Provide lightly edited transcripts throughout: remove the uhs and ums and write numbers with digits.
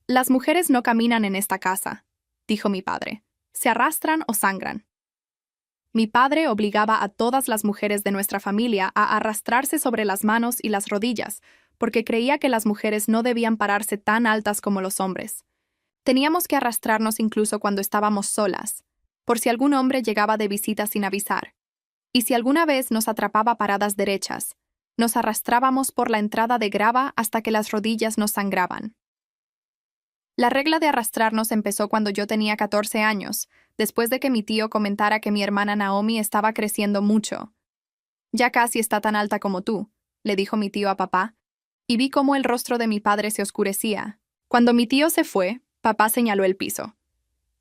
Las mujeres no caminan en esta casa, dijo mi padre. Se arrastran o sangran. Mi padre obligaba a todas las mujeres de nuestra familia a arrastrarse sobre las manos y las rodillas, porque creía que las mujeres no debían pararse tan altas como los hombres. Teníamos que arrastrarnos incluso cuando estábamos solas, por si algún hombre llegaba de visita sin avisar. Y si alguna vez nos atrapaba paradas derechas, nos arrastrábamos por la entrada de grava hasta que las rodillas nos sangraban. La regla de arrastrarnos empezó cuando yo tenía 14 años, después de que mi tío comentara que mi hermana Naomi estaba creciendo mucho. Ya casi está tan alta como tú, le dijo mi tío a papá, y vi cómo el rostro de mi padre se oscurecía. Cuando mi tío se fue, papá señaló el piso.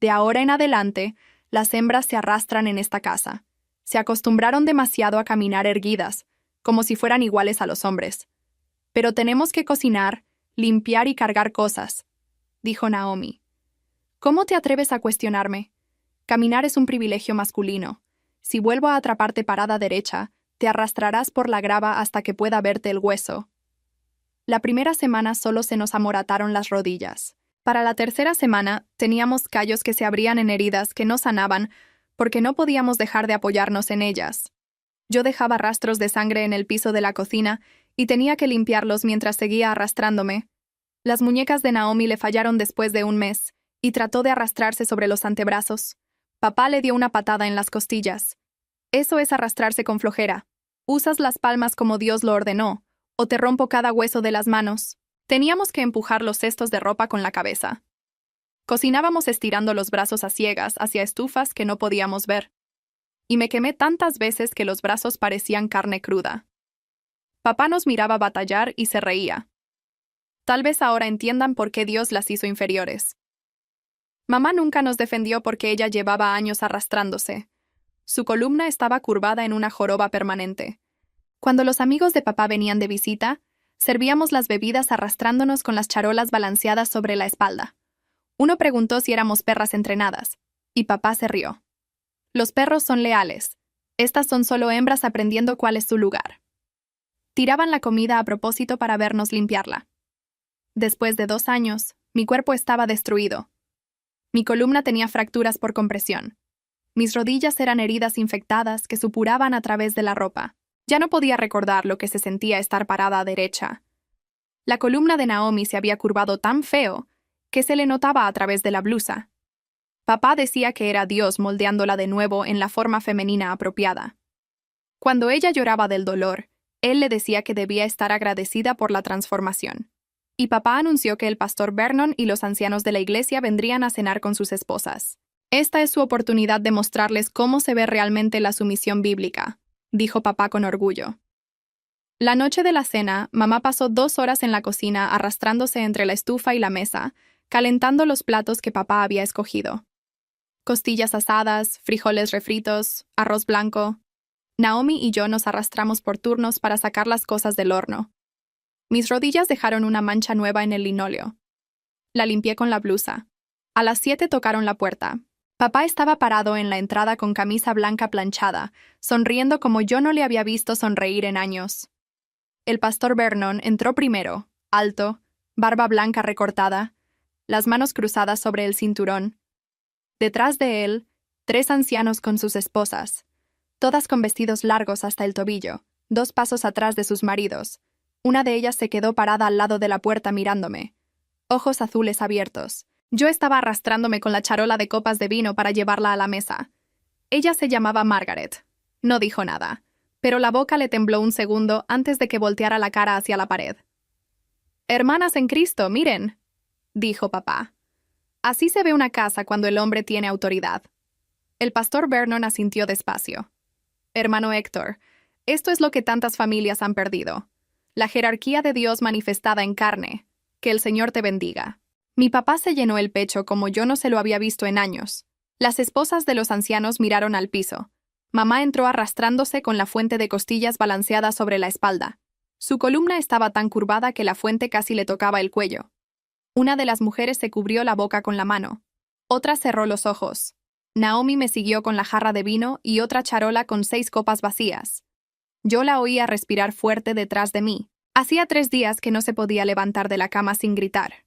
De ahora en adelante, las hembras se arrastran en esta casa. Se acostumbraron demasiado a caminar erguidas, como si fueran iguales a los hombres. Pero tenemos que cocinar, limpiar y cargar cosas, dijo Naomi. ¿Cómo te atreves a cuestionarme? Caminar es un privilegio masculino. Si vuelvo a atraparte parada derecha, te arrastrarás por la grava hasta que pueda verte el hueso. La primera semana solo se nos amorataron las rodillas. Para la tercera semana, teníamos callos que se abrían en heridas que no sanaban porque no podíamos dejar de apoyarnos en ellas. Yo dejaba rastros de sangre en el piso de la cocina y tenía que limpiarlos mientras seguía arrastrándome. Las muñecas de Naomi le fallaron después de un mes y trató de arrastrarse sobre los antebrazos. Papá le dio una patada en las costillas. Eso es arrastrarse con flojera. Usas las palmas como Dios lo ordenó, o te rompo cada hueso de las manos. Teníamos que empujar los cestos de ropa con la cabeza. Cocinábamos estirando los brazos a ciegas hacia estufas que no podíamos ver. Y me quemé tantas veces que los brazos parecían carne cruda. Papá nos miraba batallar y se reía. Tal vez ahora entiendan por qué Dios las hizo inferiores. Mamá nunca nos defendió porque ella llevaba años arrastrándose. Su columna estaba curvada en una joroba permanente. Cuando los amigos de papá venían de visita, servíamos las bebidas arrastrándonos con las charolas balanceadas sobre la espalda. Uno preguntó si éramos perras entrenadas, y papá se rió. Los perros son leales. Estas son solo hembras aprendiendo cuál es su lugar. Tiraban la comida a propósito para vernos limpiarla. Después de 2 años, mi cuerpo estaba destruido. Mi columna tenía fracturas por compresión. Mis rodillas eran heridas infectadas que supuraban a través de la ropa. Ya no podía recordar lo que se sentía estar parada a derecha. La columna de Naomi se había curvado tan feo que se le notaba a través de la blusa. Papá decía que era Dios moldeándola de nuevo en la forma femenina apropiada. Cuando ella lloraba del dolor, él le decía que debía estar agradecida por la transformación. Y papá anunció que el pastor Vernon y los ancianos de la iglesia vendrían a cenar con sus esposas. Esta es su oportunidad de mostrarles cómo se ve realmente la sumisión bíblica, dijo papá con orgullo. La noche de la cena, mamá pasó 2 horas en la cocina arrastrándose entre la estufa y la mesa, calentando los platos que papá había escogido. Costillas asadas, frijoles refritos, arroz blanco. Naomi y yo nos arrastramos por turnos para sacar las cosas del horno. Mis rodillas dejaron una mancha nueva en el linóleo. La limpié con la blusa. A las 7 tocaron la puerta. Papá estaba parado en la entrada con camisa blanca planchada, sonriendo como yo no le había visto sonreír en años. El pastor Vernon entró primero, alto, barba blanca recortada, las manos cruzadas sobre el cinturón. Detrás de él, 3 ancianos con sus esposas, todas con vestidos largos hasta el tobillo, 2 pasos atrás de sus maridos. Una de ellas se quedó parada al lado de la puerta mirándome, ojos azules abiertos. Yo estaba arrastrándome con la charola de copas de vino para llevarla a la mesa. Ella se llamaba Margaret. No dijo nada, pero la boca le tembló un segundo antes de que volteara la cara hacia la pared. «Hermanas en Cristo, miren», dijo papá. Así se ve una casa cuando el hombre tiene autoridad. El pastor Vernon asintió despacio. «Hermano Héctor, esto es lo que tantas familias han perdido. La jerarquía de Dios manifestada en carne. Que el Señor te bendiga». Mi papá se llenó el pecho como yo no se lo había visto en años. Las esposas de los ancianos miraron al piso. Mamá entró arrastrándose con la fuente de costillas balanceada sobre la espalda. Su columna estaba tan curvada que la fuente casi le tocaba el cuello. Una de las mujeres se cubrió la boca con la mano. Otra cerró los ojos. Naomi me siguió con la jarra de vino y otra charola con 6 copas vacías. Yo la oía respirar fuerte detrás de mí. Hacía 3 días que no se podía levantar de la cama sin gritar.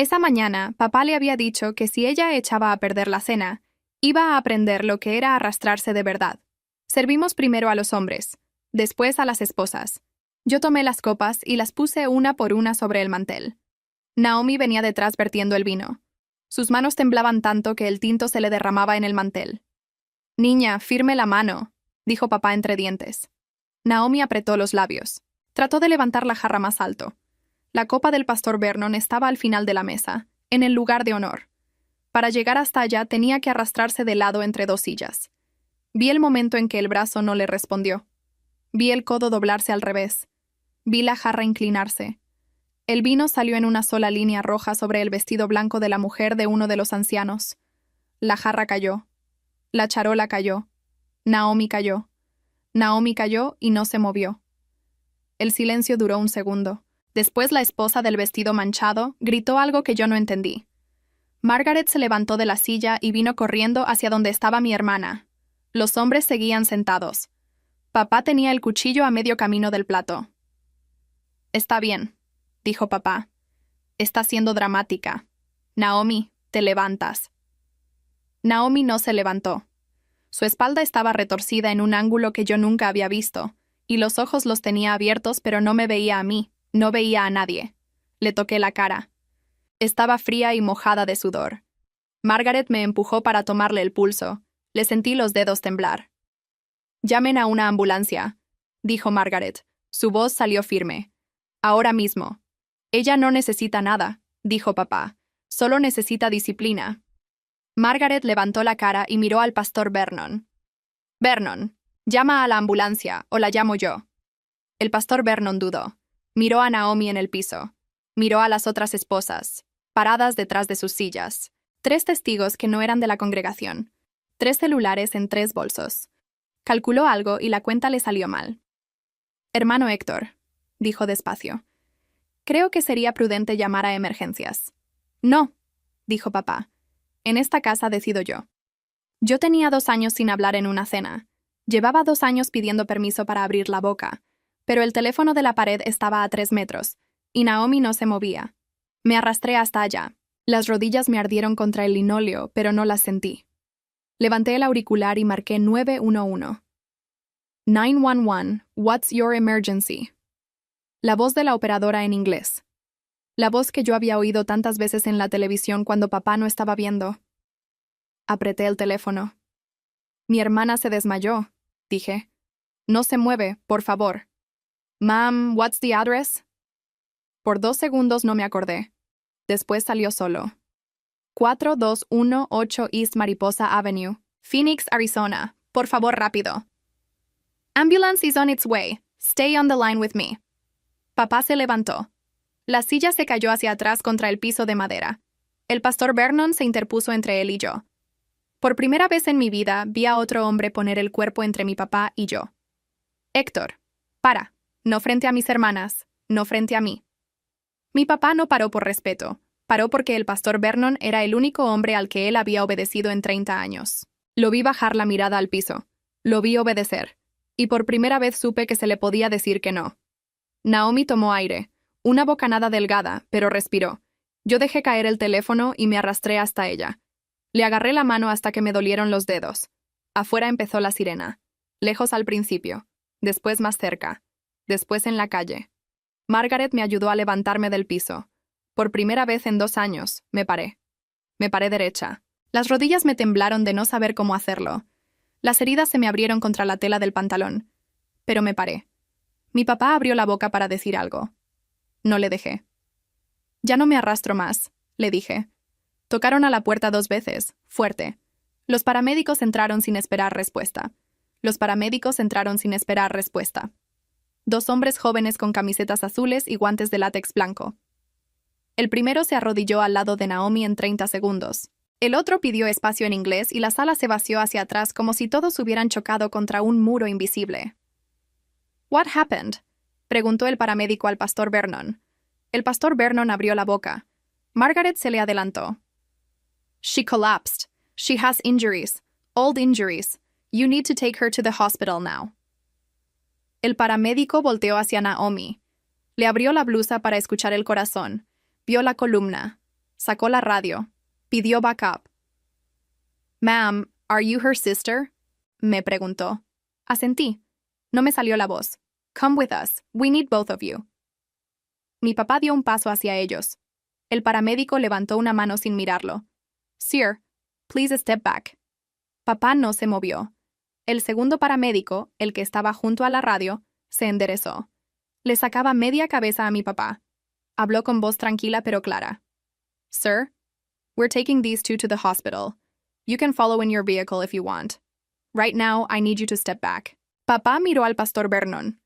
Esa mañana, papá le había dicho que si ella echaba a perder la cena, iba a aprender lo que era arrastrarse de verdad. Servimos primero a los hombres, después a las esposas. Yo tomé las copas y las puse una por una sobre el mantel. Naomi venía detrás vertiendo el vino. Sus manos temblaban tanto que el tinto se le derramaba en el mantel. «Niña, firme la mano», dijo papá entre dientes. Naomi apretó los labios. Trató de levantar la jarra más alto. La copa del pastor Vernon estaba al final de la mesa, en el lugar de honor. Para llegar hasta allá tenía que arrastrarse de lado entre dos sillas. Vi el momento en que el brazo no le respondió. Vi el codo doblarse al revés. Vi la jarra inclinarse. El vino salió en una sola línea roja sobre el vestido blanco de la mujer de uno de los ancianos. La jarra cayó. La charola cayó. Naomi cayó. Naomi cayó y no se movió. El silencio duró un segundo. Después la esposa del vestido manchado gritó algo que yo no entendí. Margaret se levantó de la silla y vino corriendo hacia donde estaba mi hermana. Los hombres seguían sentados. Papá tenía el cuchillo a medio camino del plato. «Está bien», dijo papá. «Está siendo dramática. Naomi, te levantas». Naomi no se levantó. Su espalda estaba retorcida en un ángulo que yo nunca había visto, y los ojos los tenía abiertos, pero no me veía a mí, no veía a nadie. Le toqué la cara. Estaba fría y mojada de sudor. Margaret me empujó para tomarle el pulso. Le sentí los dedos temblar. «Llamen a una ambulancia», dijo Margaret. Su voz salió firme. «Ahora mismo». «Ella no necesita nada», dijo papá. «Solo necesita disciplina». Margaret levantó la cara y miró al pastor Vernon. «Vernon, llama a la ambulancia, o la llamo yo». El pastor Vernon dudó. Miró a Naomi en el piso. Miró a las otras esposas, paradas detrás de sus sillas. 3 testigos que no eran de la congregación. 3 celulares en 3 bolsos. Calculó algo y la cuenta le salió mal. «Hermano Héctor», dijo despacio. «Creo que sería prudente llamar a emergencias». «No», dijo papá. «En esta casa decido yo». Yo tenía 2 años sin hablar en una cena. Llevaba 2 años pidiendo permiso para abrir la boca. Pero el teléfono de la pared estaba a 3 metros, y Naomi no se movía. Me arrastré hasta allá. Las rodillas me ardieron contra el linóleo, pero no las sentí. Levanté el auricular y marqué 911. 911, what's your emergency? La voz de la operadora en inglés. La voz que yo había oído tantas veces en la televisión cuando papá no estaba viendo. Apreté el teléfono. «Mi hermana se desmayó», dije. «No se mueve, por favor». «Ma'am, what's the address?» Por 2 segundos no me acordé. Después salió solo. 4218 East Mariposa Avenue, Phoenix, Arizona. Por favor, rápido. «Ambulance is on its way. Stay on the line with me». Papá se levantó. La silla se cayó hacia atrás contra el piso de madera. El pastor Vernon se interpuso entre él y yo. Por primera vez en mi vida vi a otro hombre poner el cuerpo entre mi papá y yo. «Héctor, para. No frente a mis hermanas, no frente a mí». Mi papá no paró por respeto. Paró porque el pastor Vernon era el único hombre al que él había obedecido en 30 años. Lo vi bajar la mirada al piso. Lo vi obedecer. Y por primera vez supe que se le podía decir que no. Naomi tomó aire. Una bocanada delgada, pero respiró. Yo dejé caer el teléfono y me arrastré hasta ella. Le agarré la mano hasta que me dolieron los dedos. Afuera empezó la sirena. Lejos al principio. Después más cerca. Después en la calle. Margaret me ayudó a levantarme del piso. Por primera vez en 2 años, me paré. Me paré derecha. Las rodillas me temblaron de no saber cómo hacerlo. Las heridas se me abrieron contra la tela del pantalón. Pero me paré. Mi papá abrió la boca para decir algo. No le dejé. «Ya no me arrastro más», le dije. Tocaron a la puerta 2 veces, fuerte. Los paramédicos entraron sin esperar respuesta. Los paramédicos entraron sin esperar respuesta. 2 hombres jóvenes con camisetas azules y guantes de látex blanco. El primero se arrodilló al lado de Naomi en 30 segundos. El otro pidió espacio en inglés y la sala se vació hacia atrás como si todos hubieran chocado contra un muro invisible. «What happened?», preguntó el paramédico al pastor Vernon. El pastor Vernon abrió la boca. Margaret se le adelantó. «She collapsed. She has injuries. Old injuries. You need to take her to the hospital now». El paramédico volteó hacia Naomi. Le abrió la blusa para escuchar el corazón. Vio la columna. Sacó la radio. Pidió backup. Ma'am, are you her sister? Me preguntó. Asentí. No me salió la voz. Come with us. We need both of you. Mi papá dio un paso hacia ellos. El paramédico levantó una mano sin mirarlo. Sir, please step back. Papá no se movió. El segundo paramédico, el que estaba junto a la radio, se enderezó. Le sacaba media cabeza a mi papá. Habló con voz tranquila pero clara. Sir, we're taking these two to the hospital. You can follow in your vehicle if you want. Right now, I need you to step back. Papá miró al pastor Vernon.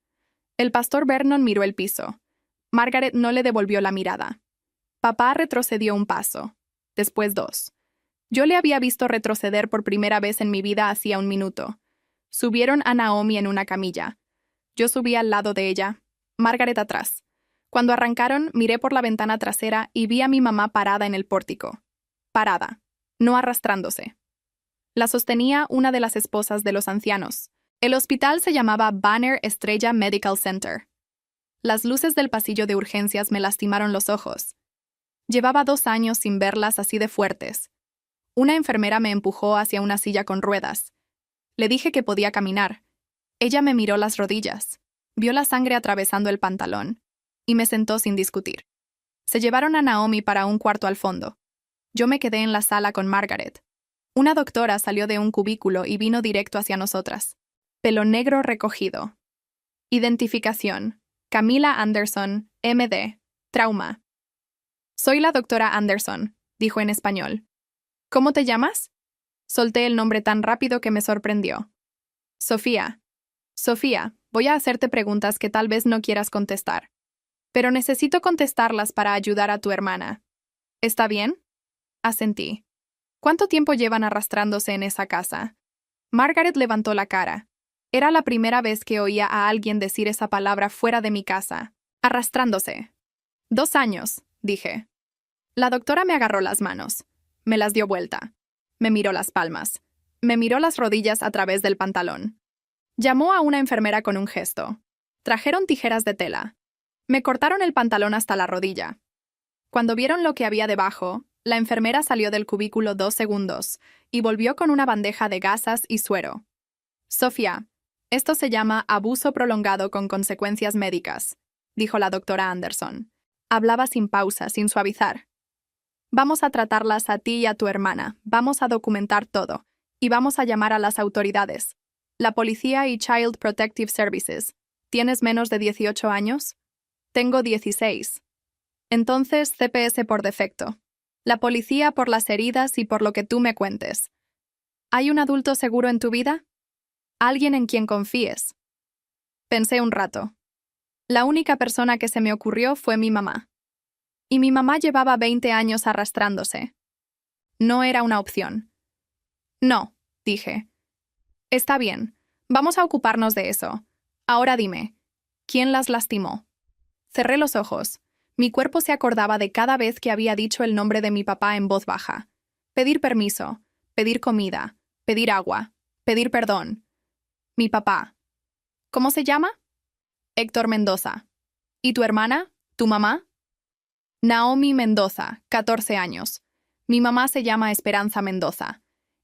El pastor Vernon miró el piso. Margaret no le devolvió la mirada. Papá retrocedió un paso. Después dos. Yo le había visto retroceder por primera vez en mi vida hacía un minuto. Subieron a Naomi en una camilla. Yo subí al lado de ella, Margaret atrás. Cuando arrancaron, miré por la ventana trasera y vi a mi mamá parada en el pórtico. Parada, no arrastrándose. La sostenía una de las esposas de los ancianos. El hospital se llamaba Banner Estrella Medical Center. Las luces del pasillo de urgencias me lastimaron los ojos. Llevaba 2 años sin verlas así de fuertes. Una enfermera me empujó hacia una silla con ruedas. Le dije que podía caminar. Ella me miró las rodillas, vio la sangre atravesando el pantalón, y me sentó sin discutir. Se llevaron a Naomi para un cuarto al fondo. Yo me quedé en la sala con Margaret. Una doctora salió de un cubículo y vino directo hacia nosotras. Pelo negro recogido. Identificación. Camila Anderson, MD. Trauma. Soy la doctora Anderson, dijo en español. ¿Cómo te llamas? Solté el nombre tan rápido que me sorprendió. Sofía. Sofía, voy a hacerte preguntas que tal vez no quieras contestar. Pero necesito contestarlas para ayudar a tu hermana. ¿Está bien? Asentí. ¿Cuánto tiempo llevan arrastrándose en esa casa? Margaret levantó la cara. Era la primera vez que oía a alguien decir esa palabra fuera de mi casa. Arrastrándose. 2 años, dije. La doctora me agarró las manos. Me las dio vuelta. Me miró las palmas. Me miró las rodillas a través del pantalón. Llamó a una enfermera con un gesto. Trajeron tijeras de tela. Me cortaron el pantalón hasta la rodilla. Cuando vieron lo que había debajo, la enfermera salió del cubículo 2 segundos y volvió con una bandeja de gasas y suero. Sofía, esto se llama abuso prolongado con consecuencias médicas, dijo la doctora Anderson. Hablaba sin pausa, sin suavizar. Vamos a tratarlas a ti y a tu hermana, vamos a documentar todo, y vamos a llamar a las autoridades. La policía y Child Protective Services. ¿Tienes menos de 18 años? Tengo 16. Entonces, CPS por defecto. La policía por las heridas y por lo que tú me cuentes. ¿Hay un adulto seguro en tu vida? ¿Alguien en quien confíes? Pensé un rato. La única persona que se me ocurrió fue mi mamá. Y mi mamá llevaba 20 años arrastrándose. No era una opción. No, dije. Está bien, vamos a ocuparnos de eso. Ahora dime, ¿quién las lastimó? Cerré los ojos. Mi cuerpo se acordaba de cada vez que había dicho el nombre de mi papá en voz baja. Pedir permiso, pedir comida, pedir agua, pedir perdón. Mi papá. ¿Cómo se llama? Héctor Mendoza. ¿Y tu hermana? ¿Tu mamá? Naomi Mendoza, 14 años. Mi mamá se llama Esperanza Mendoza.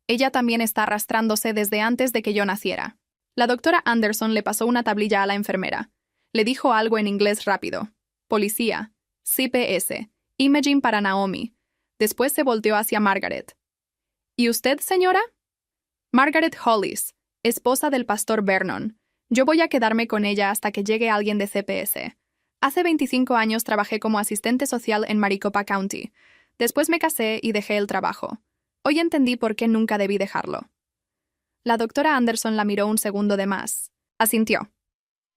Ella también está arrastrándose desde antes de que yo naciera. La doctora Anderson le pasó una tablilla a la enfermera. Le dijo algo en inglés rápido. Policía. CPS. Imaging para Naomi. Después se volteó hacia Margaret. ¿Y usted, señora? Margaret Hollis, esposa del pastor Vernon. Yo voy a quedarme con ella hasta que llegue alguien de CPS. Hace 25 años trabajé como asistente social en Maricopa County. Después me casé y dejé el trabajo. Hoy entendí por qué nunca debí dejarlo. La doctora Anderson la miró un segundo de más. Asintió.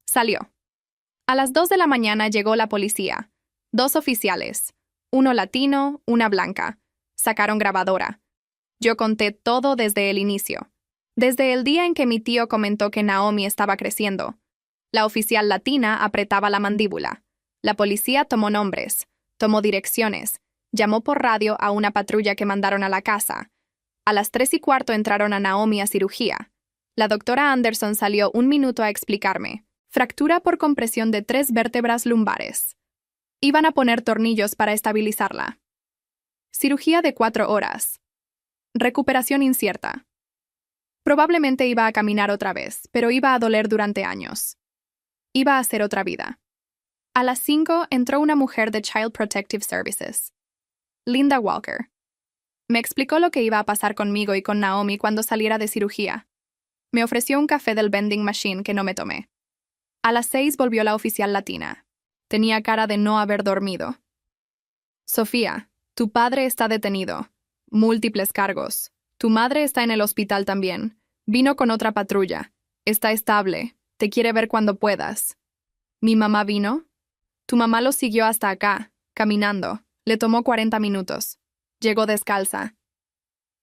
Salió. A las 2 de la mañana llegó la policía. 2 oficiales. Uno latino, una blanca. Sacaron grabadora. Yo conté todo desde el inicio. Desde el día en que mi tío comentó que Naomi estaba creciendo. La oficial latina apretaba la mandíbula. La policía tomó nombres, tomó direcciones, llamó por radio a una patrulla que mandaron a la casa. A las 3:15 entraron a Naomi a cirugía. La doctora Anderson salió 1 minuto a explicarme. Fractura por compresión de 3 vértebras lumbares. Iban a poner tornillos para estabilizarla. Cirugía de 4 horas. Recuperación incierta. Probablemente iba a caminar otra vez, pero iba a doler durante años. Iba a hacer otra vida. A las 5 entró una mujer de Child Protective Services. Linda Walker. Me explicó lo que iba a pasar conmigo y con Naomi cuando saliera de cirugía. Me ofreció un café del vending machine que no me tomé. A las 6 volvió la oficial latina. Tenía cara de no haber dormido. Sofía, tu padre está detenido. Múltiples cargos. Tu madre está en el hospital también. Vino con otra patrulla. Está estable. Te quiere ver cuando puedas. ¿Mi mamá vino? Tu mamá lo siguió hasta acá, caminando. Le tomó 40 minutos. Llegó descalza.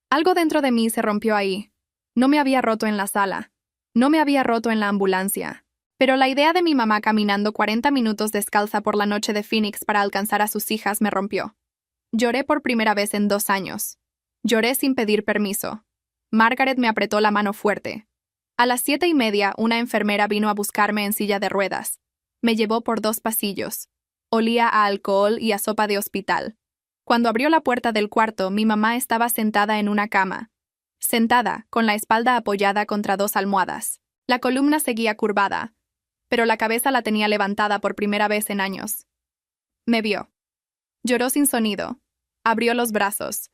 Algo dentro de mí se rompió ahí. No me había roto en la sala. No me había roto en la ambulancia. Pero la idea de mi mamá caminando 40 minutos descalza por la noche de Phoenix para alcanzar a sus hijas me rompió. Lloré por primera vez en 2 años. Lloré sin pedir permiso. Margaret me apretó la mano fuerte. A las 7:30, una enfermera vino a buscarme en silla de ruedas. Me llevó por 2 pasillos. Olía a alcohol y a sopa de hospital. Cuando abrió la puerta del cuarto, mi mamá estaba sentada en una cama. Sentada, con la espalda apoyada contra 2 almohadas. La columna seguía curvada, pero la cabeza la tenía levantada por primera vez en años. Me vio. Lloró sin sonido. Abrió los brazos.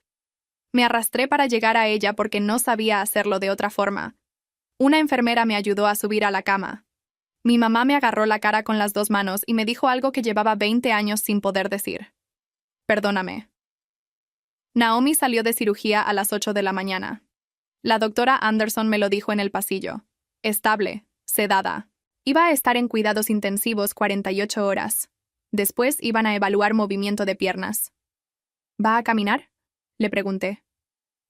Me arrastré para llegar a ella porque no sabía hacerlo de otra forma. Una enfermera me ayudó a subir a la cama. Mi mamá me agarró la cara con las 2 manos y me dijo algo que llevaba 20 años sin poder decir. Perdóname. Naomi salió de cirugía a las 8 de la mañana. La doctora Anderson me lo dijo en el pasillo. Estable, sedada. Iba a estar en cuidados intensivos 48 horas. Después iban a evaluar movimiento de piernas. ¿Va a caminar?, le pregunté.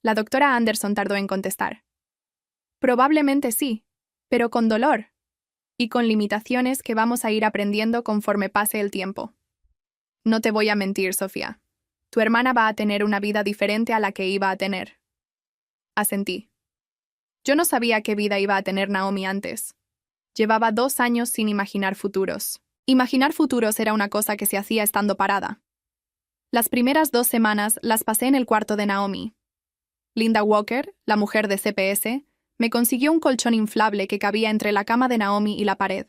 La doctora Anderson tardó en contestar. Probablemente sí, pero con dolor. Y con limitaciones que vamos a ir aprendiendo conforme pase el tiempo. No te voy a mentir, Sofía. Tu hermana va a tener una vida diferente a la que iba a tener. Asentí. Yo no sabía qué vida iba a tener Naomi antes. Llevaba 2 años sin imaginar futuros. Imaginar futuros era una cosa que se hacía estando parada. Las primeras 2 semanas las pasé en el cuarto de Naomi. Linda Walker, la mujer de CPS, me consiguió un colchón inflable que cabía entre la cama de Naomi y la pared.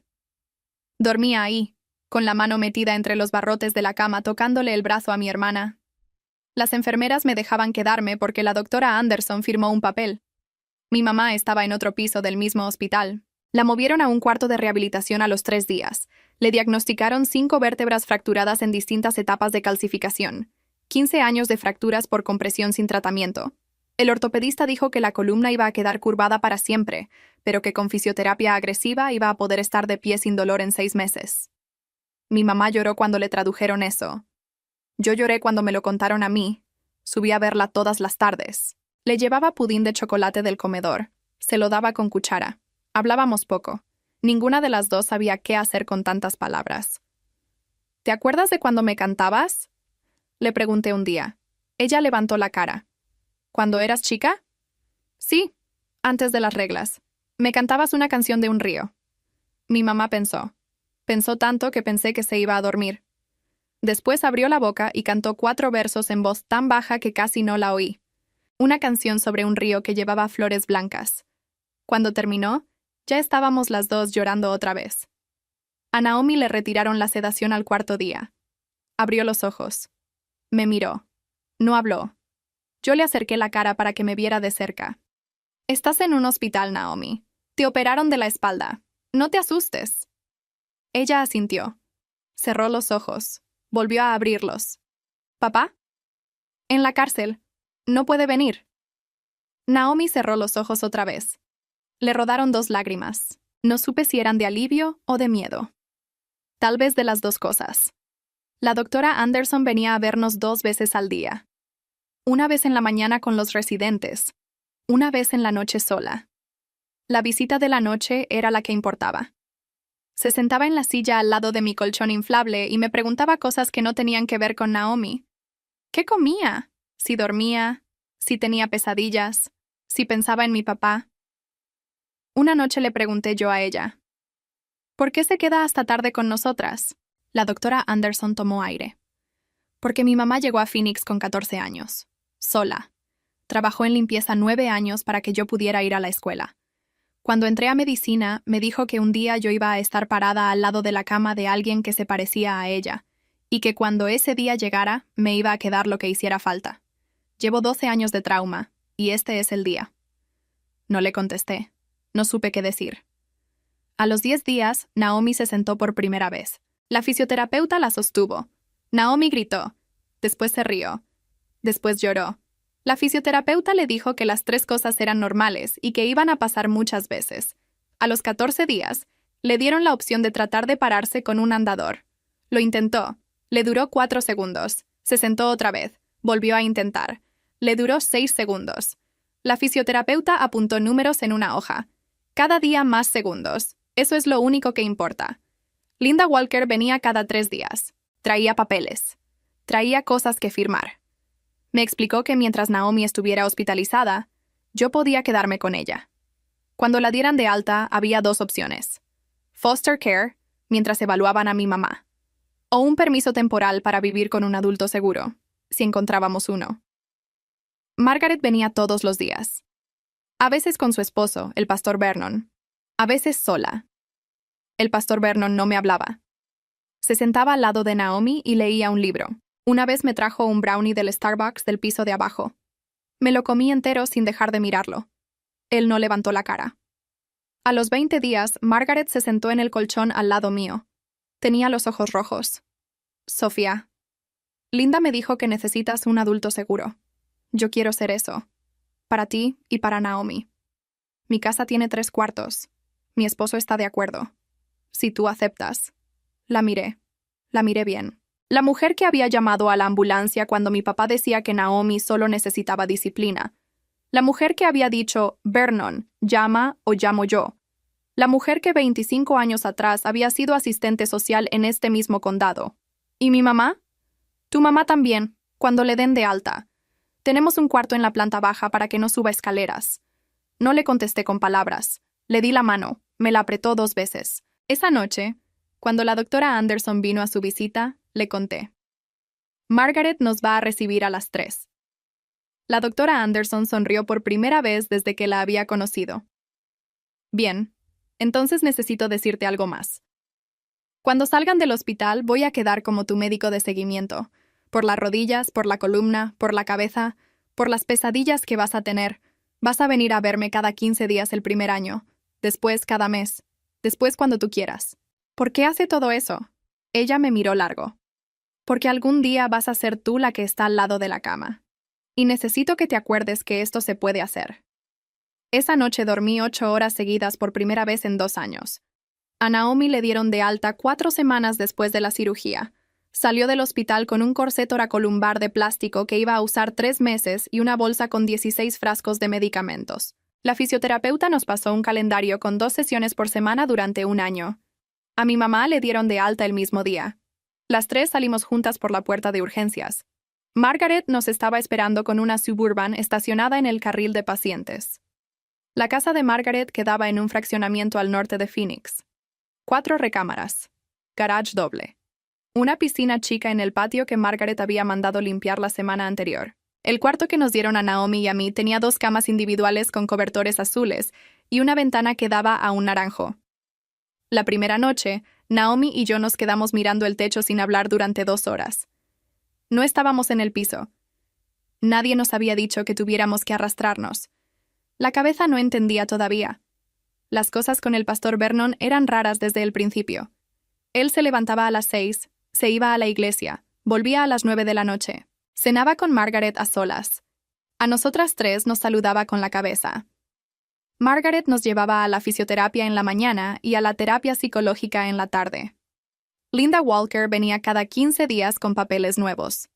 Dormía ahí, con la mano metida entre los barrotes de la cama tocándole el brazo a mi hermana. Las enfermeras me dejaban quedarme porque la doctora Anderson firmó un papel. Mi mamá estaba en otro piso del mismo hospital. La movieron a un cuarto de rehabilitación a los 3 días. Le diagnosticaron 5 vértebras fracturadas en distintas etapas de calcificación, 15 años de fracturas por compresión sin tratamiento. El ortopedista dijo que la columna iba a quedar curvada para siempre, pero que con fisioterapia agresiva iba a poder estar de pie sin dolor en 6 meses. Mi mamá lloró cuando le tradujeron eso. Yo lloré cuando me lo contaron a mí. Subí a verla todas las tardes. Le llevaba pudín de chocolate del comedor. Se lo daba con cuchara. Hablábamos poco. Ninguna de las dos sabía qué hacer con tantas palabras. ¿Te acuerdas de cuando me cantabas?, le pregunté un día. Ella levantó la cara. ¿Cuando eras chica? Sí, antes de las reglas. Me cantabas una canción de un río. Mi mamá pensó. Pensó tanto que pensé que se iba a dormir. Después abrió la boca y cantó 4 versos en voz tan baja que casi no la oí. Una canción sobre un río que llevaba flores blancas. Cuando terminó, ya estábamos las 2 llorando otra vez. A Naomi le retiraron la sedación al 4.º día. Abrió los ojos. Me miró. No habló. Yo le acerqué la cara para que me viera de cerca. Estás en un hospital, Naomi. Te operaron de la espalda. No te asustes. Ella asintió. Cerró los ojos. Volvió a abrirlos. ¿Papá? En la cárcel. No puede venir. Naomi cerró los ojos otra vez. Le rodaron 2 lágrimas. No supe si eran de alivio o de miedo. Tal vez de las 2 cosas. La doctora Anderson venía a vernos 2 veces al día. Una vez en la mañana con los residentes. Una vez en la noche sola. La visita de la noche era la que importaba. Se sentaba en la silla al lado de mi colchón inflable y me preguntaba cosas que no tenían que ver con Naomi. ¿Qué comía? Si dormía, si tenía pesadillas, si pensaba en mi papá. Una noche le pregunté yo a ella. ¿Por qué se queda hasta tarde con nosotras? La doctora Anderson tomó aire. Porque mi mamá llegó a Phoenix con 14 años, sola. Trabajó en limpieza 9 años para que yo pudiera ir a la escuela. Cuando entré a medicina, me dijo que un día yo iba a estar parada al lado de la cama de alguien que se parecía a ella, y que cuando ese día llegara, me iba a quedar lo que hiciera falta. Llevo 12 años de trauma, y este es el día. No le contesté. No supe qué decir. A los 10 días, Naomi se sentó por primera vez. La fisioterapeuta la sostuvo. Naomi gritó. Después se rió. Después lloró. La fisioterapeuta le dijo que las 3 cosas eran normales y que iban a pasar muchas veces. A los 14 días, le dieron la opción de tratar de pararse con un andador. Lo intentó. Le duró 4 segundos. Se sentó otra vez. Volvió a intentar. Le duró 6 segundos. La fisioterapeuta apuntó números en una hoja. Cada día más segundos. Eso es lo único que importa. Linda Walker venía cada 3 días. Traía papeles. Traía cosas que firmar. Me explicó que mientras Naomi estuviera hospitalizada, yo podía quedarme con ella. Cuando la dieran de alta, había 2 opciones. Foster care, mientras evaluaban a mi mamá. O un permiso temporal para vivir con un adulto seguro, si encontrábamos uno. Margaret venía todos los días. A veces con su esposo, el pastor Vernon. A veces sola. El pastor Vernon no me hablaba. Se sentaba al lado de Naomi y leía un libro. Una vez me trajo un brownie del Starbucks del piso de abajo. Me lo comí entero sin dejar de mirarlo. Él no levantó la cara. A los 20 días, Margaret se sentó en el colchón al lado mío. Tenía los ojos rojos. Sofía. Linda me dijo que necesitas un adulto seguro. Yo quiero ser eso. Para ti y para Naomi. Mi casa tiene 3 cuartos. Mi esposo está de acuerdo. Si tú aceptas. La miré. La miré bien. La mujer que había llamado a la ambulancia cuando mi papá decía que Naomi solo necesitaba disciplina. La mujer que había dicho, Vernon, llama o llamo yo. La mujer que 25 años atrás había sido asistente social en este mismo condado. ¿Y mi mamá? Tu mamá también, cuando le den de alta. Tenemos un cuarto en la planta baja para que no suba escaleras. No le contesté con palabras. Le di la mano. Me la apretó 2 veces. Esa noche, cuando la doctora Anderson vino a su visita, le conté. Margaret nos va a recibir a las 3. La doctora Anderson sonrió por primera vez desde que la había conocido. Bien, entonces necesito decirte algo más. Cuando salgan del hospital voy a quedar como tu médico de seguimiento. Por las rodillas, por la columna, por la cabeza, por las pesadillas que vas a tener. Vas a venir a verme cada 15 días el primer año, después cada mes, después cuando tú quieras. ¿Por qué hace todo eso? Ella me miró largo. Porque algún día vas a ser tú la que está al lado de la cama. Y necesito que te acuerdes que esto se puede hacer. Esa noche dormí 8 horas seguidas por primera vez en 2 años. A Naomi le dieron de alta 4 semanas después de la cirugía. Salió del hospital con un corset toracolumbar de plástico que iba a usar 3 meses y una bolsa con 16 frascos de medicamentos. La fisioterapeuta nos pasó un calendario con 2 sesiones por semana durante un año. A mi mamá le dieron de alta el mismo día. Las 3 salimos juntas por la puerta de urgencias. Margaret nos estaba esperando con una Suburban estacionada en el carril de pacientes. La casa de Margaret quedaba en un fraccionamiento al norte de Phoenix. 4 recámaras. Garage doble. Una piscina chica en el patio que Margaret había mandado limpiar la semana anterior. El cuarto que nos dieron a Naomi y a mí tenía 2 camas individuales con cobertores azules y una ventana que daba a un naranjo. La primera noche, Naomi y yo nos quedamos mirando el techo sin hablar durante 2 horas. No estábamos en el piso. Nadie nos había dicho que tuviéramos que arrastrarnos. La cabeza no entendía todavía. Las cosas con el pastor Vernon eran raras desde el principio. Él se levantaba a las 6, se iba a la iglesia, volvía a las 9 de la noche. Cenaba con Margaret a solas. A nosotras 3 nos saludaba con la cabeza. Margaret nos llevaba a la fisioterapia en la mañana y a la terapia psicológica en la tarde. Linda Walker venía cada 15 días con papeles nuevos.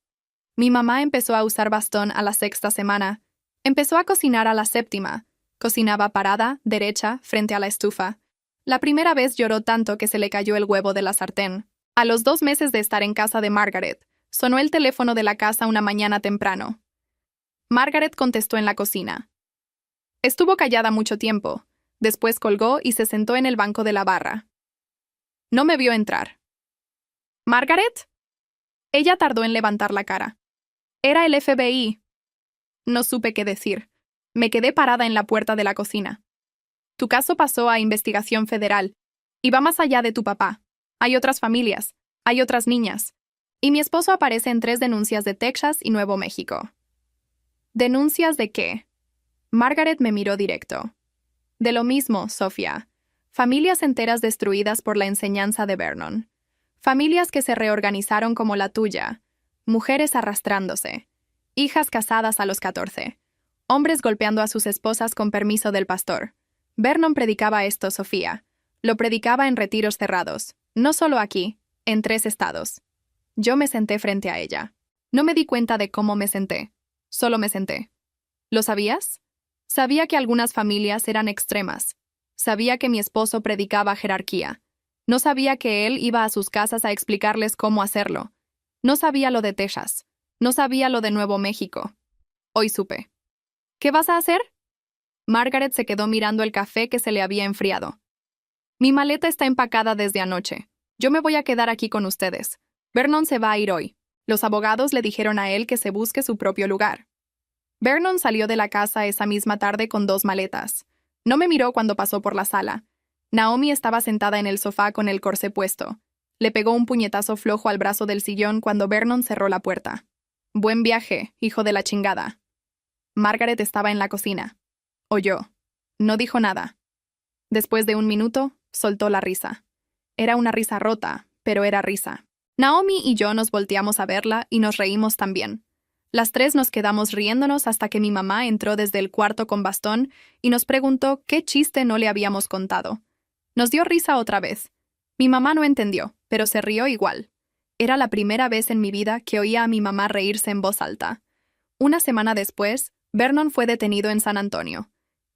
Mi mamá empezó a usar bastón a la 6ª semana. Empezó a cocinar a la 7ª. Cocinaba parada, derecha, frente a la estufa. La primera vez lloró tanto que se le cayó el huevo de la sartén. A los 2 meses de estar en casa de Margaret, sonó el teléfono de la casa una mañana temprano. Margaret contestó en la cocina. Estuvo callada mucho tiempo. Después colgó y se sentó en el banco de la barra. No me vio entrar. ¿Margaret? Ella tardó en levantar la cara. Era el FBI. No supe qué decir. Me quedé parada en la puerta de la cocina. Tu caso pasó a investigación federal y va más allá de tu papá. Hay otras familias, hay otras niñas. Y mi esposo aparece en 3 denuncias de Texas y Nuevo México. ¿Denuncias de qué? Margaret me miró directo. De lo mismo, Sofía. Familias enteras destruidas por la enseñanza de Vernon. Familias que se reorganizaron como la tuya. Mujeres arrastrándose. Hijas casadas a los 14. Hombres golpeando a sus esposas con permiso del pastor. Vernon predicaba esto, Sofía. Lo predicaba en retiros cerrados. No solo aquí, en 3 estados. Yo me senté frente a ella. No me di cuenta de cómo me senté. Solo me senté. ¿Lo sabías? Sabía que algunas familias eran extremas. Sabía que mi esposo predicaba jerarquía. No sabía que él iba a sus casas a explicarles cómo hacerlo. No sabía lo de Texas. No sabía lo de Nuevo México. Hoy supe. ¿Qué vas a hacer? Margaret se quedó mirando el café que se le había enfriado. Mi maleta está empacada desde anoche. Yo me voy a quedar aquí con ustedes. Vernon se va a ir hoy. Los abogados le dijeron a él que se busque su propio lugar. Vernon salió de la casa esa misma tarde con 2 maletas. No me miró cuando pasó por la sala. Naomi estaba sentada en el sofá con el corsé puesto. Le pegó un puñetazo flojo al brazo del sillón cuando Vernon cerró la puerta. Buen viaje, hijo de la chingada. Margaret estaba en la cocina. Oyó. No dijo nada. Después de 1 minuto, soltó la risa. Era una risa rota, pero era risa. Naomi y yo nos volteamos a verla y nos reímos también. Las 3 nos quedamos riéndonos hasta que mi mamá entró desde el cuarto con bastón y nos preguntó qué chiste no le habíamos contado. Nos dio risa otra vez. Mi mamá no entendió, pero se rió igual. Era la primera vez en mi vida que oía a mi mamá reírse en voz alta. Una semana después, Vernon fue detenido en San Antonio.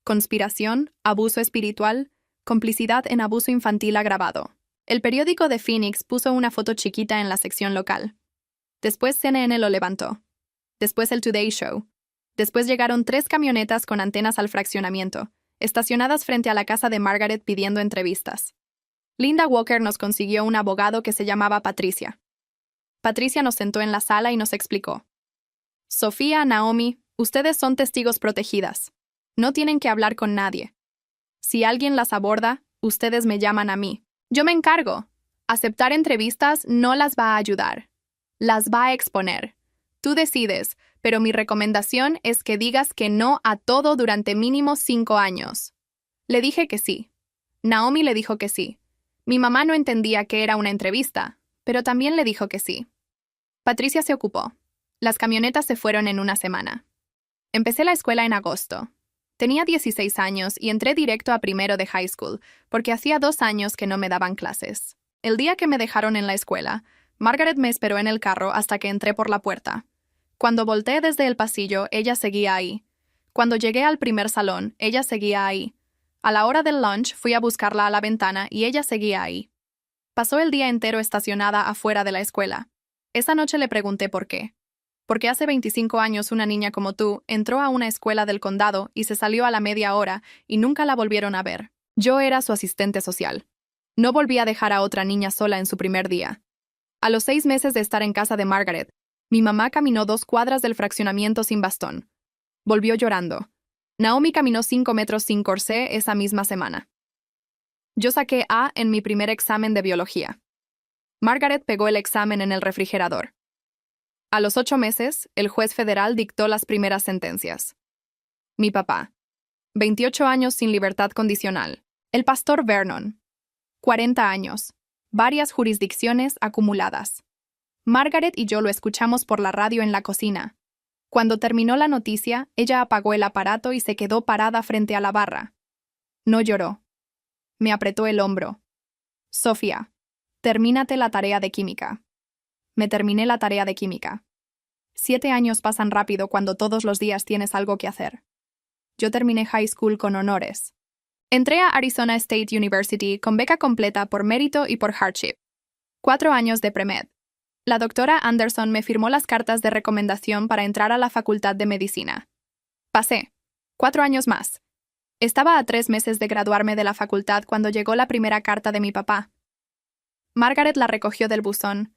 Conspiración, abuso espiritual, complicidad en abuso infantil agravado. El periódico de Phoenix puso una foto chiquita en la sección local. Después CNN lo levantó. Después el Today Show. Después llegaron 3 camionetas con antenas al fraccionamiento, estacionadas frente a la casa de Margaret pidiendo entrevistas. Linda Walker nos consiguió un abogado que se llamaba Patricia. Patricia nos sentó en la sala y nos explicó. Sofía, Naomi, ustedes son testigos protegidas. No tienen que hablar con nadie. Si alguien las aborda, ustedes me llaman a mí. Yo me encargo. Aceptar entrevistas no las va a ayudar. Las va a exponer. Tú decides, pero mi recomendación es que digas que no a todo durante mínimo 5 años. Le dije que sí. Naomi le dijo que sí. Mi mamá no entendía que era una entrevista, pero también le dijo que sí. Patricia se ocupó. Las camionetas se fueron en 1 semana. Empecé la escuela en agosto. Tenía 16 años y entré directo a primero de high school, porque hacía 2 años que no me daban clases. El día que me dejaron en la escuela, Margaret me esperó en el carro hasta que entré por la puerta. Cuando volteé desde el pasillo, ella seguía ahí. Cuando llegué al primer salón, ella seguía ahí. A la hora del lunch fui a buscarla a la ventana y ella seguía ahí. Pasó el día entero estacionada afuera de la escuela. Esa noche le pregunté por qué. Porque hace 25 años una niña como tú entró a una escuela del condado y se salió a la media hora y nunca la volvieron a ver. Yo era su asistente social. No volví a dejar a otra niña sola en su primer día. A los 6 meses de estar en casa de Margaret, mi mamá caminó 2 cuadras del fraccionamiento sin bastón. Volvió llorando. Naomi caminó 5 metros sin corsé esa misma semana. Yo saqué A en mi primer examen de biología. Margaret pegó el examen en el refrigerador. A los 8 meses, el juez federal dictó las primeras sentencias. Mi papá. 28 años sin libertad condicional. El pastor Vernon. 40 años. Varias jurisdicciones acumuladas. Margaret y yo lo escuchamos por la radio en la cocina. Cuando terminó la noticia, ella apagó el aparato y se quedó parada frente a la barra. No lloró. Me apretó el hombro. Sofía, termínate la tarea de química. Me terminé la tarea de química. 7 años pasan rápido cuando todos los días tienes algo que hacer. Yo terminé high school con honores. Entré a Arizona State University con beca completa por mérito y por hardship. 4 años de pre-med. La doctora Anderson me firmó las cartas de recomendación para entrar a la Facultad de Medicina. Pasé. 4 años más. Estaba a 3 meses de graduarme de la facultad cuando llegó la primera carta de mi papá. Margaret la recogió del buzón,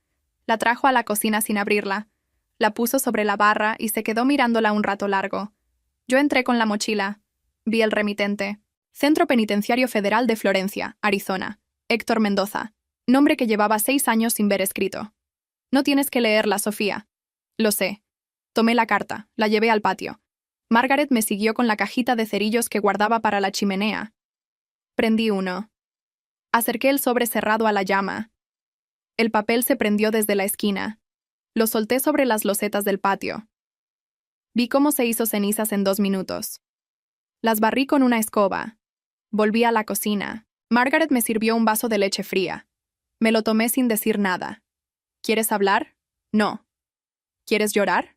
La trajo a la cocina sin abrirla. La puso sobre la barra y se quedó mirándola un rato largo. Yo entré con la mochila. Vi el remitente. Centro Penitenciario Federal de Florencia, Arizona. Héctor Mendoza. Nombre que llevaba 6 años sin ver escrito. No tienes que leerla, Sofía. Lo sé. Tomé la carta, la llevé al patio. Margaret me siguió con la cajita de cerillos que guardaba para la chimenea. Prendí uno. Acerqué el sobre cerrado a la llama. El papel se prendió desde la esquina. Lo solté sobre las losetas del patio. Vi cómo se hizo cenizas en 2 minutos. Las barrí con una escoba. Volví a la cocina. Margaret me sirvió un vaso de leche fría. Me lo tomé sin decir nada. ¿Quieres hablar? No. ¿Quieres llorar?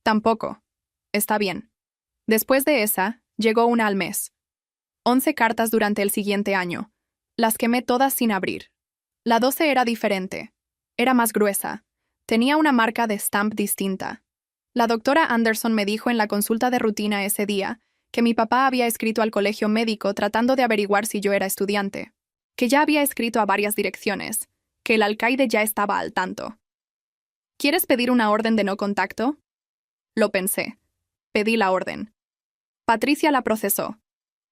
Tampoco. Está bien. Después de esa, llegó una al mes. 11 cartas durante el siguiente año. Las quemé todas sin abrir. La 12 era diferente. Era más gruesa. Tenía una marca de stamp distinta. La doctora Anderson me dijo en la consulta de rutina ese día que mi papá había escrito al colegio médico tratando de averiguar si yo era estudiante, que ya había escrito a varias direcciones, que el alcaide ya estaba al tanto. ¿Quieres pedir una orden de no contacto? Lo pensé. Pedí la orden. Patricia la procesó.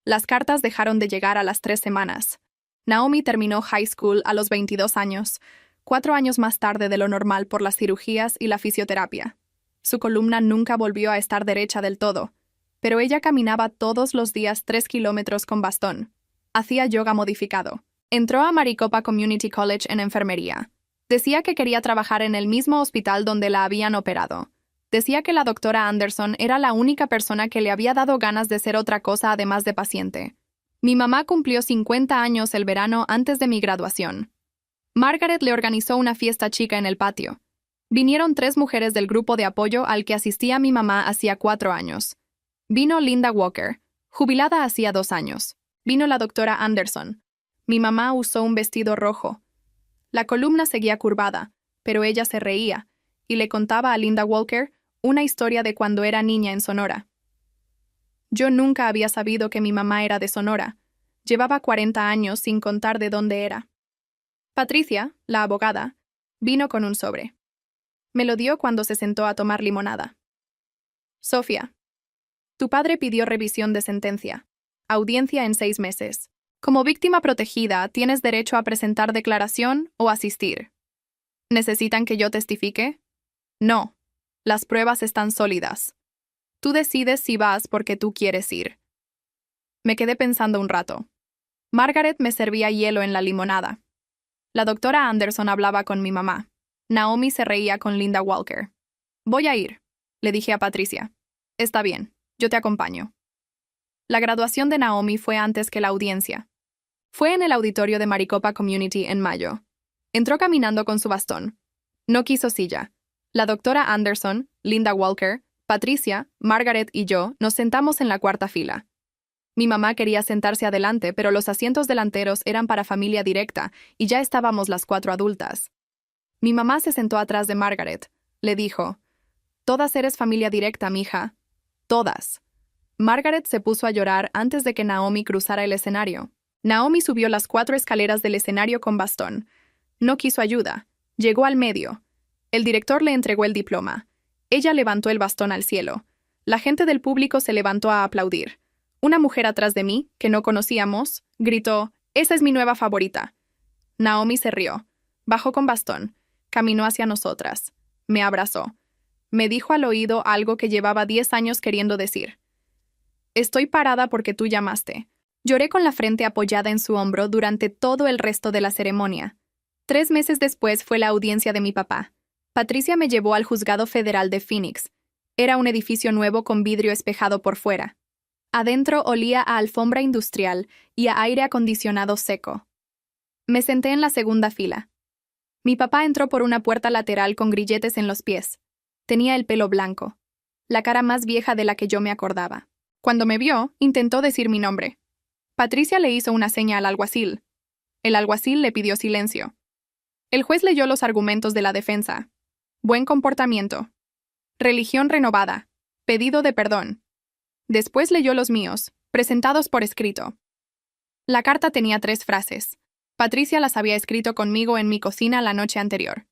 Las cartas dejaron de llegar a las 3 semanas. Naomi terminó high school a los 22 años, 4 años más tarde de lo normal por las cirugías y la fisioterapia. Su columna nunca volvió a estar derecha del todo, pero ella caminaba todos los días 3 kilómetros con bastón. Hacía yoga modificado. Entró a Maricopa Community College en enfermería. Decía que quería trabajar en el mismo hospital donde la habían operado. Decía que la doctora Anderson era la única persona que le había dado ganas de ser otra cosa además de paciente. Mi mamá cumplió 50 años el verano antes de mi graduación. Margaret le organizó una fiesta chica en el patio. Vinieron 3 mujeres del grupo de apoyo al que asistía mi mamá hacía 4 años. Vino Linda Walker, jubilada hacía 2 años. Vino la doctora Anderson. Mi mamá usó un vestido rojo. La columna seguía curvada, pero ella se reía, y le contaba a Linda Walker una historia de cuando era niña en Sonora. Yo nunca había sabido que mi mamá era de Sonora. Llevaba 40 años sin contar de dónde era. Patricia, la abogada, vino con un sobre. Me lo dio cuando se sentó a tomar limonada. Sofía, tu padre pidió revisión de sentencia. Audiencia en 6 meses. Como víctima protegida, tienes derecho a presentar declaración o asistir. ¿Necesitan que yo testifique? No. Las pruebas están sólidas. Tú decides si vas porque tú quieres ir. Me quedé pensando un rato. Margaret me servía hielo en la limonada. La doctora Anderson hablaba con mi mamá. Naomi se reía con Linda Walker. Voy a ir, le dije a Patricia. Está bien, yo te acompaño. La graduación de Naomi fue antes que la audiencia. Fue en el auditorio de Maricopa Community en mayo. Entró caminando con su bastón. No quiso silla. La doctora Anderson, Linda Walker, Patricia, Margaret y yo nos sentamos en la 4ª fila. Mi mamá quería sentarse adelante, pero los asientos delanteros eran para familia directa y ya estábamos las 4 adultas. Mi mamá se sentó atrás de Margaret. Le dijo, «Todas eres familia directa, mija. Todas». Margaret se puso a llorar antes de que Naomi cruzara el escenario. Naomi subió las 4 escaleras del escenario con bastón. No quiso ayuda. Llegó al medio. El director le entregó el diploma. Ella levantó el bastón al cielo. La gente del público se levantó a aplaudir. Una mujer atrás de mí, que no conocíamos, gritó, «Esa es mi nueva favorita». Naomi se rió. Bajó con bastón. Caminó hacia nosotras. Me abrazó. Me dijo al oído algo que llevaba 10 años queriendo decir. «Estoy parada porque tú llamaste». Lloré con la frente apoyada en su hombro durante todo el resto de la ceremonia. 3 meses después fue la audiencia de mi papá. Patricia me llevó al juzgado federal de Phoenix. Era un edificio nuevo con vidrio espejado por fuera. Adentro olía a alfombra industrial y a aire acondicionado seco. Me senté en la 2ª fila. Mi papá entró por una puerta lateral con grilletes en los pies. Tenía el pelo blanco, la cara más vieja de la que yo me acordaba. Cuando me vio, intentó decir mi nombre. Patricia le hizo una seña al alguacil. El alguacil le pidió silencio. El juez leyó los argumentos de la defensa. Buen comportamiento. Religión renovada. Pedido de perdón. Después leyó los míos, presentados por escrito. La carta tenía 3 frases. Patricia las había escrito conmigo en mi cocina la noche anterior.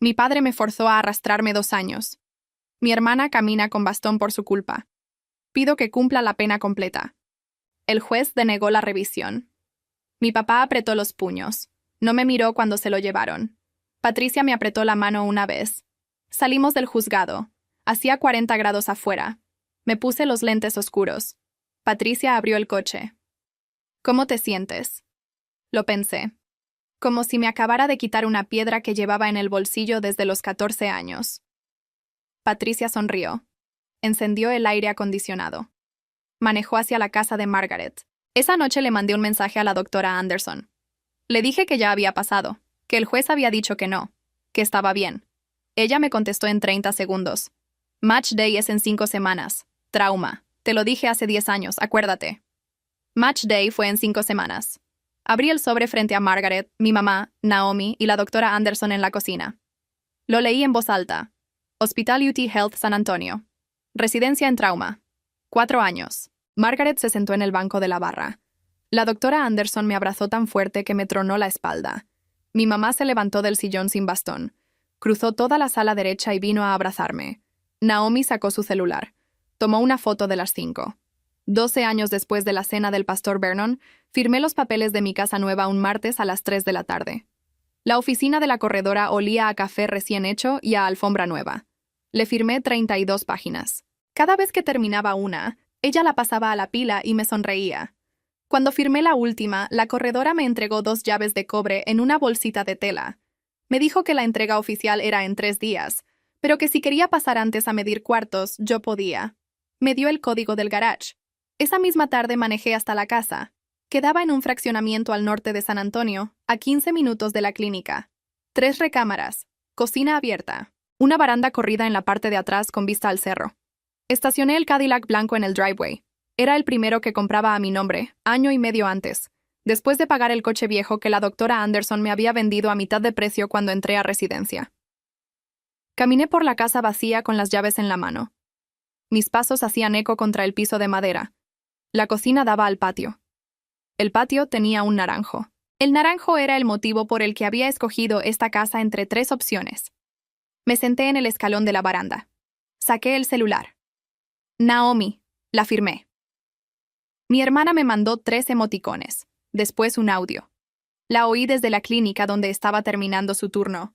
Mi padre me forzó a arrastrarme 2 años. Mi hermana camina con bastón por su culpa. Pido que cumpla la pena completa. El juez denegó la revisión. Mi papá apretó los puños. No me miró cuando se lo llevaron. Patricia me apretó la mano una vez. Salimos del juzgado. Hacía 40 grados afuera. Me puse los lentes oscuros. Patricia abrió el coche. ¿Cómo te sientes? Lo pensé. Como si me acabara de quitar una piedra que llevaba en el bolsillo desde los 14 años. Patricia sonrió. Encendió el aire acondicionado. Manejó hacia la casa de Margaret. Esa noche le mandé un mensaje a la doctora Anderson. Le dije que ya había pasado, que el juez había dicho que no, que estaba bien. Ella me contestó en 30 segundos. Match Day es en 5 semanas. Trauma. Te lo dije hace 10 años, acuérdate. Match Day fue en 5 semanas. Abrí el sobre frente a Margaret, mi mamá, Naomi y la doctora Anderson en la cocina. Lo leí en voz alta. Hospital UT Health San Antonio. Residencia en trauma. 4 años. Margaret se sentó en el banco de la barra. La doctora Anderson me abrazó tan fuerte que me tronó la espalda. Mi mamá se levantó del sillón sin bastón. Cruzó toda la sala derecha y vino a abrazarme. Naomi sacó su celular. Tomó una foto de las 5. 12 años después de la cena del pastor Vernon, firmé los papeles de mi casa nueva un martes a las 3 de la tarde. La oficina de la corredora olía a café recién hecho y a alfombra nueva. Le firmé 32 páginas. Cada vez que terminaba una, ella la pasaba a la pila y me sonreía. Cuando firmé la última, la corredora me entregó 2 llaves de cobre en una bolsita de tela. Me dijo que la entrega oficial era en 3 días, pero que si quería pasar antes a medir cuartos, yo podía. Me dio el código del garage. Esa misma tarde manejé hasta la casa. Quedaba en un fraccionamiento al norte de San Antonio, a 15 minutos de la clínica. 3 recámaras, cocina abierta, una baranda corrida en la parte de atrás con vista al cerro. Estacioné el Cadillac blanco en el driveway. Era el primero que compraba a mi nombre, año y medio antes, después de pagar el coche viejo que la doctora Anderson me había vendido a mitad de precio cuando entré a residencia. Caminé por la casa vacía con las llaves en la mano. Mis pasos hacían eco contra el piso de madera. La cocina daba al patio. El patio tenía un naranjo. El naranjo era el motivo por el que había escogido esta casa entre 3 opciones. Me senté en el escalón de la baranda. Saqué el celular. Naomi, la firmé. Mi hermana me mandó 3 emoticones, después un audio. La oí desde la clínica donde estaba terminando su turno.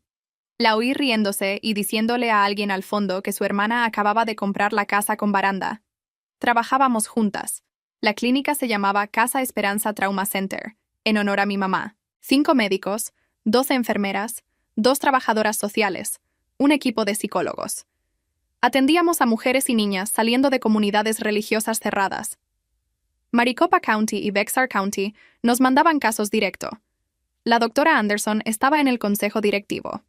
La oí riéndose y diciéndole a alguien al fondo que su hermana acababa de comprar la casa con baranda. Trabajábamos juntas. La clínica se llamaba Casa Esperanza Trauma Center, en honor a mi mamá. 5 médicos, 2 enfermeras, 2 trabajadoras sociales, un equipo de psicólogos. Atendíamos a mujeres y niñas saliendo de comunidades religiosas cerradas. Maricopa County y Bexar County nos mandaban casos directo. La doctora Anderson estaba en el consejo directivo.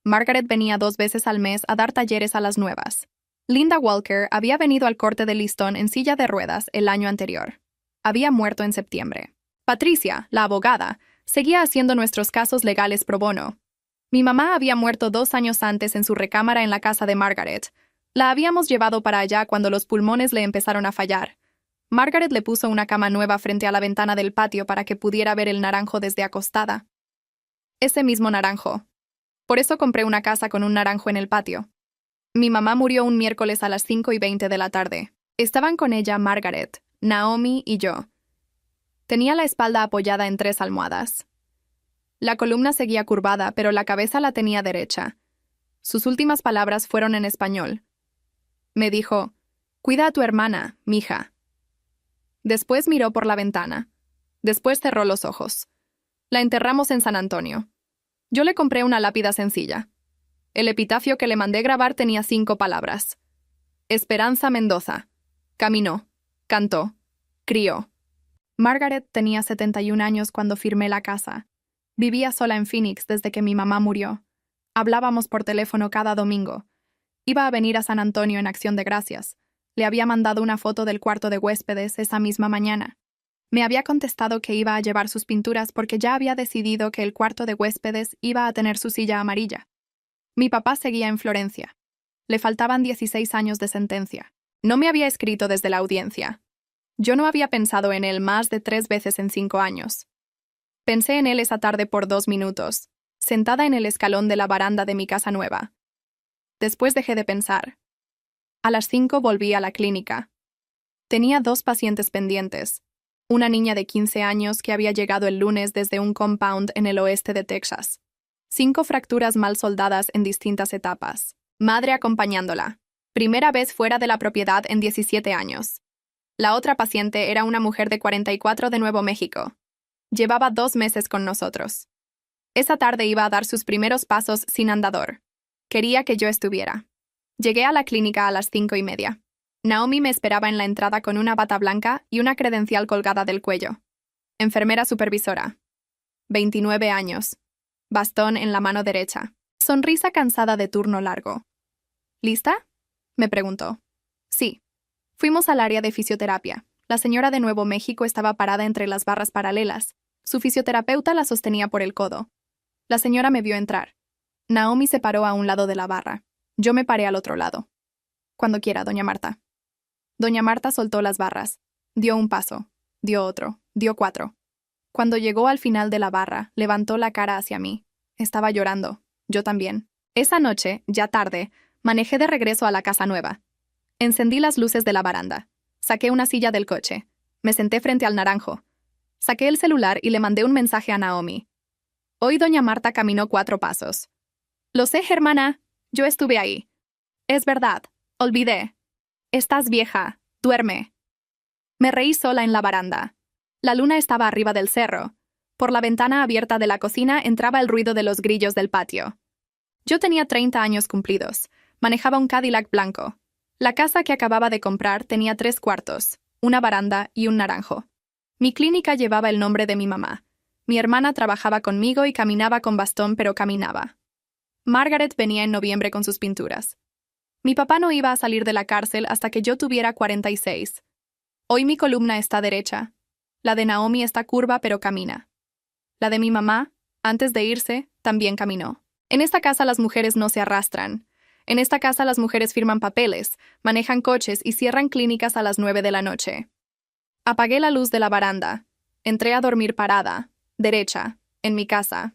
Margaret venía 2 veces al mes a dar talleres a las nuevas. Linda Walker había venido al corte de listón en silla de ruedas el año anterior. Había muerto en septiembre. Patricia, la abogada, seguía haciendo nuestros casos legales pro bono. Mi mamá había muerto 2 años antes en su recámara en la casa de Margaret. La habíamos llevado para allá cuando los pulmones le empezaron a fallar. Margaret le puso una cama nueva frente a la ventana del patio para que pudiera ver el naranjo desde acostada. Ese mismo naranjo. Por eso compré una casa con un naranjo en el patio. Mi mamá murió un miércoles a las 5:20 de la tarde. Estaban con ella Margaret, Naomi y yo. Tenía la espalda apoyada en 3 almohadas. La columna seguía curvada, pero la cabeza la tenía derecha. Sus últimas palabras fueron en español. Me dijo, «Cuida a tu hermana, mija». Después miró por la ventana. Después cerró los ojos. La enterramos en San Antonio. Yo le compré una lápida sencilla. El epitafio que le mandé grabar tenía 5 palabras. Esperanza Mendoza. Caminó, cantó, crió. Margaret tenía 71 años cuando firmé la casa. Vivía sola en Phoenix desde que mi mamá murió. Hablábamos por teléfono cada domingo. Iba a venir a San Antonio en Acción de Gracias. Le había mandado una foto del cuarto de huéspedes esa misma mañana. Me había contestado que iba a llevar sus pinturas porque ya había decidido que el cuarto de huéspedes iba a tener su silla amarilla. Mi papá seguía en Florencia. Le faltaban 16 años de sentencia. No me había escrito desde la audiencia. Yo no había pensado en él más de 3 veces en 5 años. Pensé en él esa tarde por 2 minutos. sentada en el escalón de la baranda de mi casa nueva. Después dejé de pensar. A las 5 volví a la clínica. Tenía 2 pacientes pendientes. Una niña de 15 años que había llegado el lunes desde un compound en el oeste de Texas. 5 fracturas mal soldadas en distintas etapas. Madre acompañándola. Primera vez fuera de la propiedad en 17 años. La otra paciente era una mujer de 44 de Nuevo México. Llevaba 2 meses con nosotros. Esa tarde iba a dar sus primeros pasos sin andador. Quería que yo estuviera. Llegué a la clínica a las 5:30. Naomi me esperaba en la entrada con una bata blanca y una credencial colgada del cuello. Enfermera supervisora. 29 años. Bastón en la mano derecha. Sonrisa cansada de turno largo. ¿Lista?, me preguntó. Sí. Fuimos al área de fisioterapia. La señora de Nuevo México estaba parada entre las barras paralelas. Su fisioterapeuta la sostenía por el codo. La señora me vio entrar. Naomi se paró a un lado de la barra. Yo me paré al otro lado. Cuando quiera, doña Marta. Doña Marta soltó las barras. Dio un paso. Dio otro. Dio 4. Cuando llegó al final de la barra, levantó la cara hacia mí. Estaba llorando. Yo también. Esa noche, ya tarde, manejé de regreso a la casa nueva. Encendí las luces de la baranda. Saqué una silla del coche. Me senté frente al naranjo. Saqué el celular y le mandé un mensaje a Naomi. Hoy doña Marta caminó 4 pasos. Lo sé, hermana. Yo estuve ahí. Es verdad. Olvidé. Estás vieja. Duerme. Me reí sola en la baranda. La luna estaba arriba del cerro. Por la ventana abierta de la cocina entraba el ruido de los grillos del patio. Yo tenía 30 años cumplidos. Manejaba un Cadillac blanco. La casa que acababa de comprar tenía 3 cuartos, una baranda y un naranjo. Mi clínica llevaba el nombre de mi mamá. Mi hermana trabajaba conmigo y caminaba con bastón, pero caminaba. Margaret venía en noviembre con sus pinturas. Mi papá no iba a salir de la cárcel hasta que yo tuviera 46. Hoy mi columna está derecha. La de Naomi está curva, pero camina. La de mi mamá, antes de irse, también caminó. En esta casa las mujeres no se arrastran. En esta casa las mujeres firman papeles, manejan coches y cierran clínicas a las 9 de la noche. Apagué la luz de la baranda. Entré a dormir parada, derecha, en mi casa.